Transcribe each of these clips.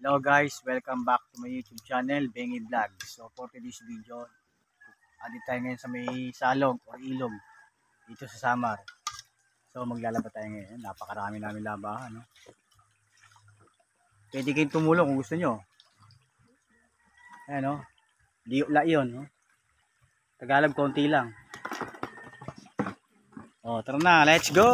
Hello guys, welcome back to my YouTube channel, Bengi Vlog. So for today's video, andito tayo ngayon sa may salog o ilog dito sa Samar. So maglalaba tayo ngayon, napakarami namin labahan. No? Pwede kayong tumulong kung gusto nyo. Ayan o, la yun. No? Tagalog konti lang. O tara na, let's go!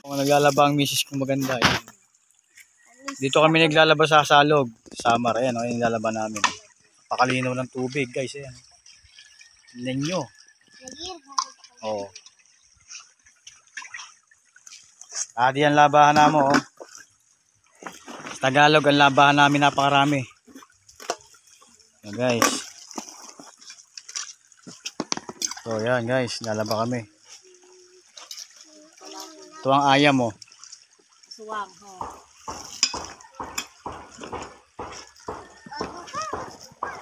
Kung naglalaba ang misis kong maganda. Ayan. Dito kami naglalaba sa salog. Samar. Ayan o, yung lalaba namin. Pakalinaw ng tubig guys. Ayan. Tignan nyo. Oo. Adi ang labahan namin oh. Sa Tagalog ang labahan namin napakarami. Ayan guys. So ayan guys, lalaba kami. Ito ang ayam mo. Suwang ho.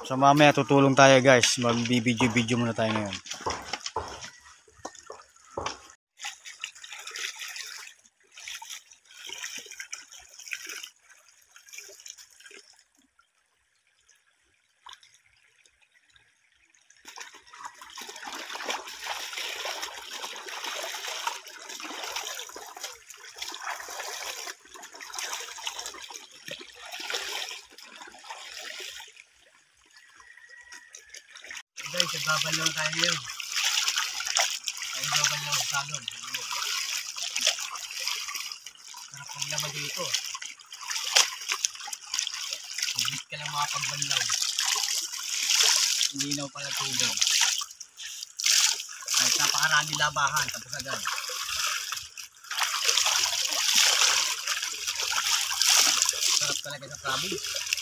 So mamaya tutulong tayo guys. Magbibideo-video muna tayo ngayon. Guys, nagbabalaw tayo ngayon. Tayo nagbabalaw sa salon. Sarap paglaba dito. Mabilis ka lang makapagbanlaw. Hindi na pala tubig. Ay, napakarami labahan. Tapos agad. Sarap talaga sa province.